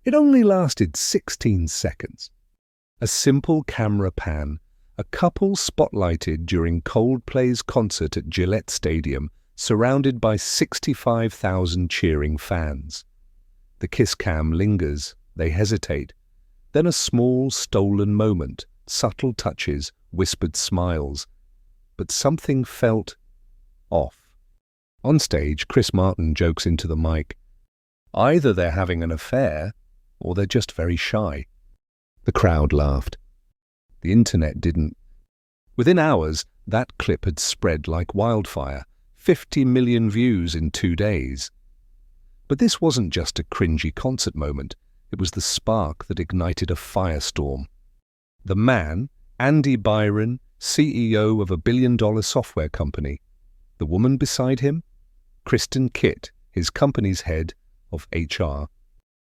It only lasted 16 seconds. A simple camera pan, a couple spotlighted during Coldplay's concert at Gillette Stadium, surrounded by 65,000 cheering fans. The kiss cam lingers, they hesitate. Then a small, stolen moment, subtle touches, whispered smiles. But something felt off. On stage, Chris Martin jokes into the mic. Either they're having an affair, or they're just very shy. The crowd laughed. The internet didn't. Within hours, that clip had spread like wildfire, 50 million views in 2 days. But this wasn't just a cringy concert moment. It was the spark that ignited a firestorm. The man, Andy Byron, CEO of a billion-dollar software company. The woman beside him, Kristin Cabot, his company's head of HR.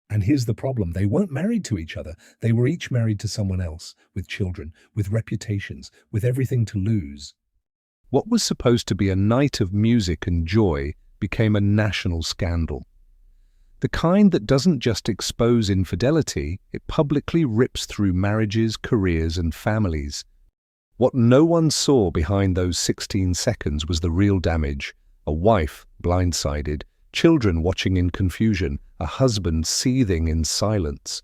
And here's the problem. They weren't married to each other. They were each married to someone else, with children, with reputations, with everything to lose. What was supposed to be a night of music and joy became a national scandal. The kind that doesn't just expose infidelity, it publicly rips through marriages, careers, and families. What no one saw behind those 16 seconds was the real damage. A wife blindsided, children watching in confusion, a husband seething in silence.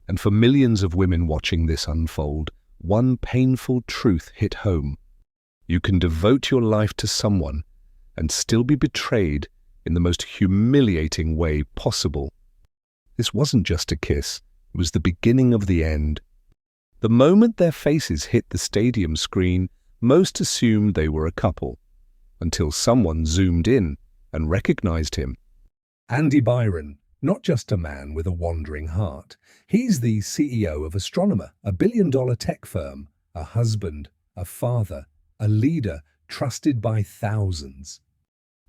And for millions of women watching this unfold, one painful truth hit home. You can devote your life to someone and still be betrayed in the most humiliating way possible. This wasn't just a kiss, it was the beginning of the end. The moment their faces hit the stadium screen, most assumed they were a couple, until someone zoomed in and recognized him. Andy Byron, not just a man with a wandering heart. He's the CEO of Astronomer, a billion-dollar tech firm, a husband, a father, a leader trusted by thousands.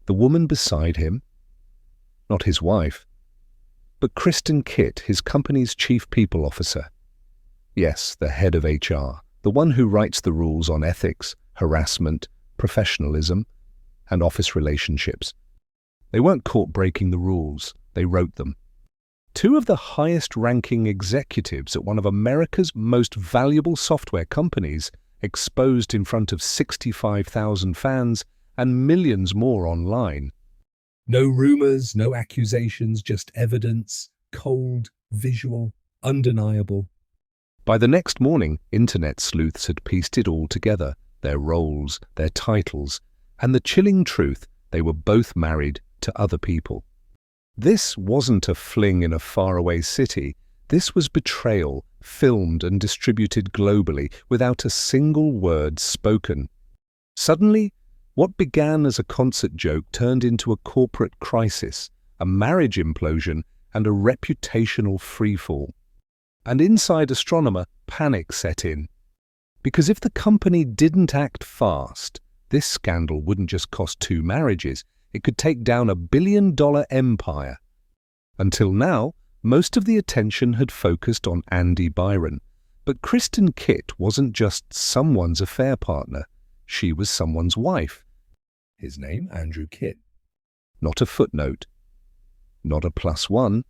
The woman beside him, not his wife, but Kristin Cabot, his company's chief people officer. Yes, the head of HR, the one who writes the rules on ethics, harassment, professionalism, and office relationships. They weren't caught breaking the rules, they wrote them. Two of the highest-ranking executives at one of America's most valuable software companies, exposed in front of 65,000 fans and millions more online. No rumors, no accusations, just evidence, cold, visual, undeniable. By the next morning, internet sleuths had pieced it all together, their roles, their titles, and the chilling truth: they were both married to other people. This wasn't a fling in a faraway city. This was betrayal, filmed and distributed globally without a single word spoken. Suddenly, what began as a concert joke turned into a corporate crisis, a marriage implosion, and a reputational freefall. And inside Astronomer, panic set in. Because if the company didn't act fast, this scandal wouldn't just cost 2 marriages, it could take down a billion-dollar empire. Until now, most of the attention had focused on Andy Byron. But Kristin Cabot wasn't just someone's affair partner. She was someone's wife. His name, Andrew Kitt. Not a footnote. Not a +1.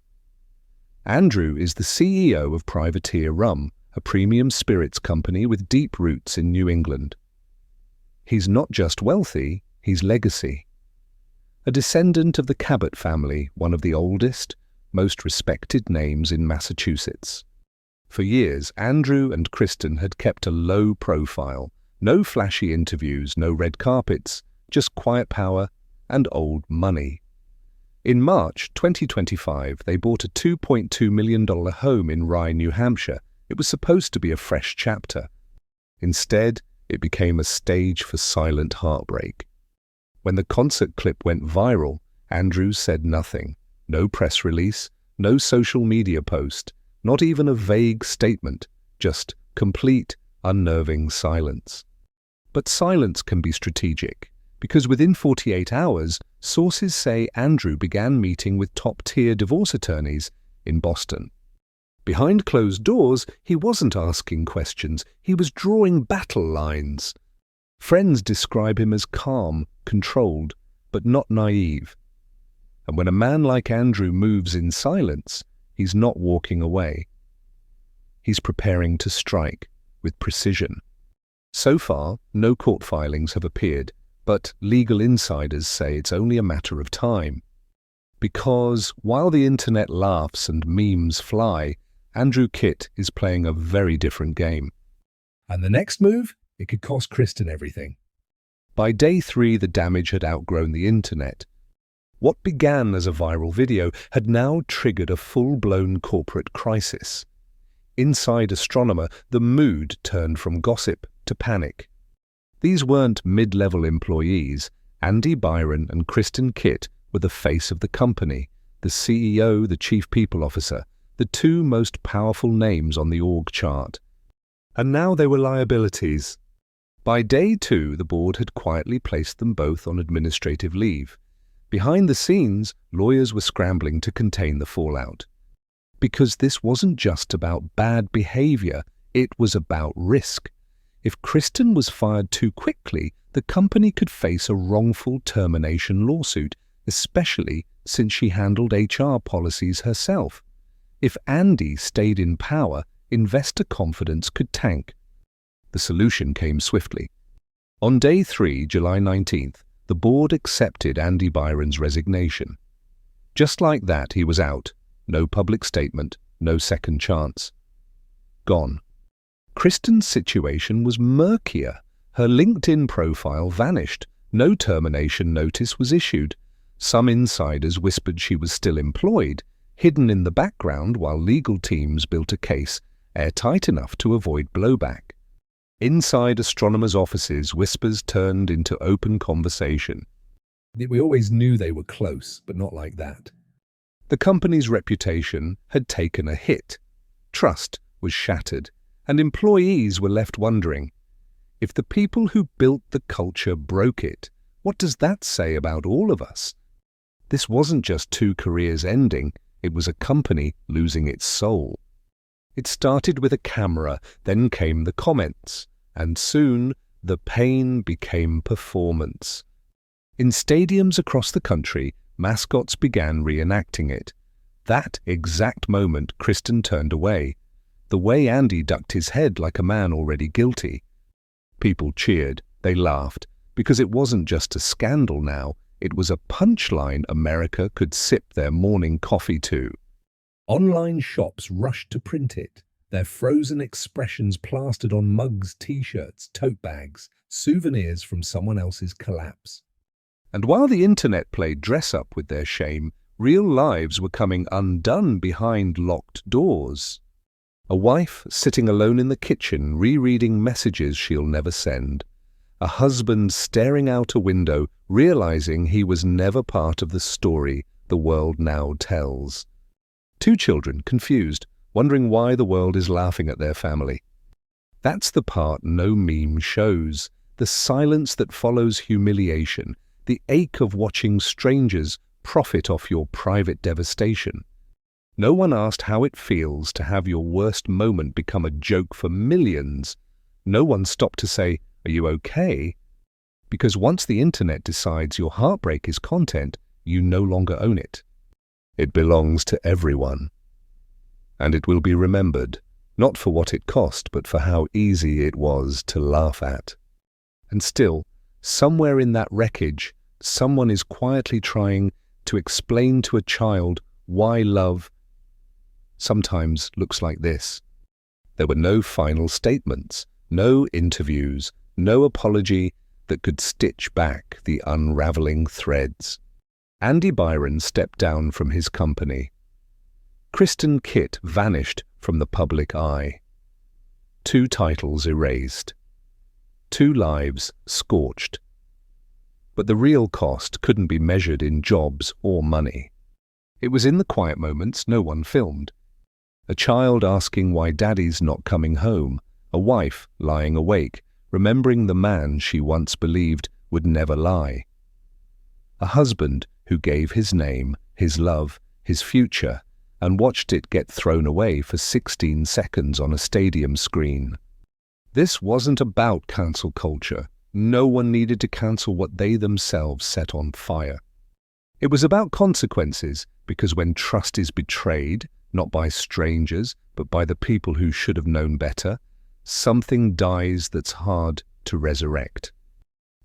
Andrew is the CEO of Privateer Rum, a premium spirits company with deep roots in New England. He's not just wealthy, he's legacy. A descendant of the Cabot family, one of the oldest, most respected names in Massachusetts. For years, Andrew and Kristin had kept a low profile. No flashy interviews, no red carpets, just quiet power and old money. In March 2025, they bought a $2.2 million home in Rye, New Hampshire. It was supposed to be a fresh chapter. Instead, it became a stage for silent heartbreak. When the concert clip went viral, Andrew said nothing. No press release, no social media post, not even a vague statement, just complete, unnerving silence. But silence can be strategic, because within 48 hours, sources say Andrew began meeting with top-tier divorce attorneys in Boston. Behind closed doors, he wasn't asking questions, he was drawing battle lines. Friends describe him as calm, controlled, but not naive. And when a man like Andrew moves in silence, He's not walking away. He's preparing to strike with precision. So far, no court filings have appeared, but legal insiders say it's only a matter of time. Because while the internet laughs and memes fly, Andrew Kitt is playing a very different game. And the next move? It could cost Kristin everything. By day 3, the damage had outgrown the internet. What began as a viral video had now triggered a full-blown corporate crisis. Inside Astronomer, the mood turned from gossip to panic. These weren't mid-level employees. Andy Byron and Kristin Cabot were the face of the company, the CEO, the chief people officer, the two most powerful names on the org chart. And now they were liabilities. By day 2, the board had quietly placed them both on administrative leave. Behind the scenes, lawyers were scrambling to contain the fallout. Because this wasn't just about bad behavior, it was about risk. If Kristin was fired too quickly, the company could face a wrongful termination lawsuit, especially since she handled HR policies herself. If Andy stayed in power, investor confidence could tank. The solution came swiftly. On day 3, July 19th, the board accepted Andy Byron's resignation. Just like that, he was out. No public statement, no second chance. Gone. Kristin's situation was murkier. Her LinkedIn profile vanished. No termination notice was issued. Some insiders whispered she was still employed, hidden in the background while legal teams built a case airtight enough to avoid blowback. Inside Astronomer's offices, whispers turned into open conversation. We always knew they were close, but not like that. The company's reputation had taken a hit. Trust was shattered, and employees were left wondering, if the people who built the culture broke it, what does that say about all of us? This wasn't just two careers ending, it was a company losing its soul. It started with a camera, then came the comments, and soon the pain became performance. In stadiums across the country, mascots began reenacting it. That exact moment, Kristin turned away, the way Andy ducked his head like a man already guilty. People cheered, they laughed, because it wasn't just a scandal now, it was a punchline America could sip their morning coffee to. Online shops rushed to print it, their frozen expressions plastered on mugs, t-shirts, tote bags, souvenirs from someone else's collapse. And while the internet played dress-up with their shame, real lives were coming undone behind locked doors. A wife sitting alone in the kitchen rereading messages she'll never send. A husband staring out a window, realizing he was never part of the story the world now tells. Two children, confused, wondering why the world is laughing at their family. That's the part no meme shows, the silence that follows humiliation, the ache of watching strangers profit off your private devastation. No one asked how it feels to have your worst moment become a joke for millions. No one stopped to say, "Are you okay?" Because once the internet decides your heartbreak is content, you no longer own it. It belongs to everyone. And it will be remembered, not for what it cost, but for how easy it was to laugh at. And still, somewhere in that wreckage, someone is quietly trying to explain to a child why love sometimes looks like this. There were no final statements, no interviews, no apology that could stitch back the unraveling threads. Andy Byron stepped down from his company. Kristin Cabot vanished from the public eye. 2 titles erased. 2 lives scorched. But the real cost couldn't be measured in jobs or money. It was in the quiet moments no one filmed. A child asking why daddy's not coming home, a wife lying awake, remembering the man she once believed would never lie. A husband who gave his name, his love, his future, and watched it get thrown away for 16 seconds on a stadium screen. This wasn't about cancel culture. No one needed to cancel what they themselves set on fire. It was about consequences, because when trust is betrayed, not by strangers, but by the people who should have known better, something dies that's hard to resurrect.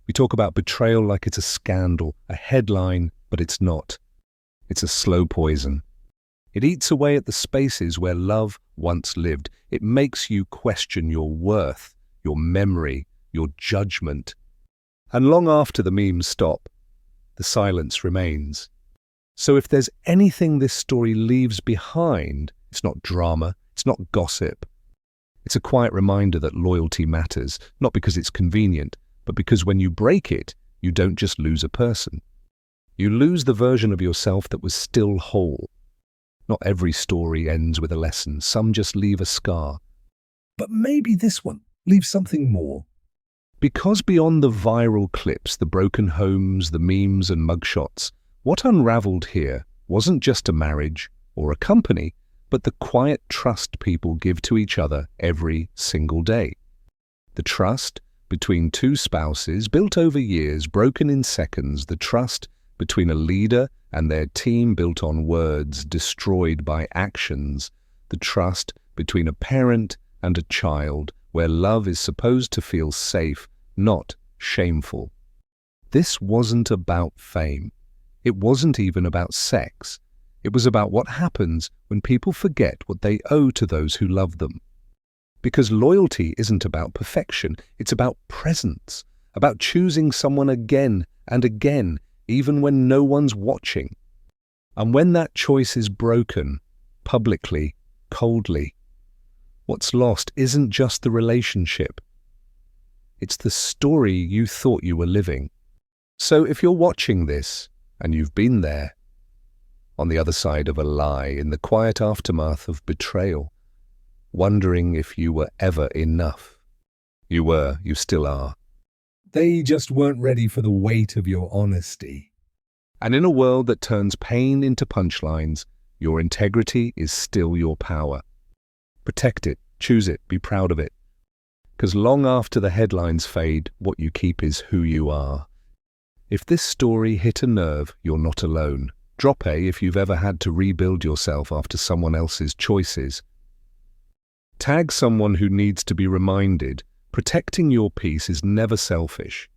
We talk about betrayal like it's a scandal, a headline, but it's not. It's a slow poison. It eats away at the spaces where love once lived. It makes you question your worth, your memory, your judgment. And long after the memes stop, the silence remains. So if there's anything this story leaves behind, it's not drama, it's not gossip. It's a quiet reminder that loyalty matters, not because it's convenient, but because when you break it, you don't just lose a person. You lose the version of yourself that was still whole. Not every story ends with a lesson. Some just leave a scar. But maybe this one leaves something more. Because beyond the viral clips, the broken homes, the memes and mugshots, what unraveled here wasn't just a marriage or a company, but the quiet trust people give to each other every single day. The trust between two spouses built over years, broken in seconds. The trust between a leader and their team built on words, destroyed by actions. The trust between a parent and a child, where love is supposed to feel safe, not shameful. This wasn't about fame. It wasn't even about sex. It was about what happens when people forget what they owe to those who love them. Because loyalty isn't about perfection, it's about presence, about choosing someone again and again, even when no one's watching. And when that choice is broken, publicly, coldly, what's lost isn't just the relationship. It's the story you thought you were living. So if you're watching this, and you've been there, on the other side of a lie, in the quiet aftermath of betrayal, wondering if you were ever enough. You were, you still are. They just weren't ready for the weight of your honesty. And in a world that turns pain into punchlines, your integrity is still your power. Protect it, choose it, be proud of it. Because long after the headlines fade, what you keep is who you are. If this story hit a nerve, you're not alone. Drop A if you've ever had to rebuild yourself after someone else's choices. Tag someone who needs to be reminded, protecting your peace is never selfish.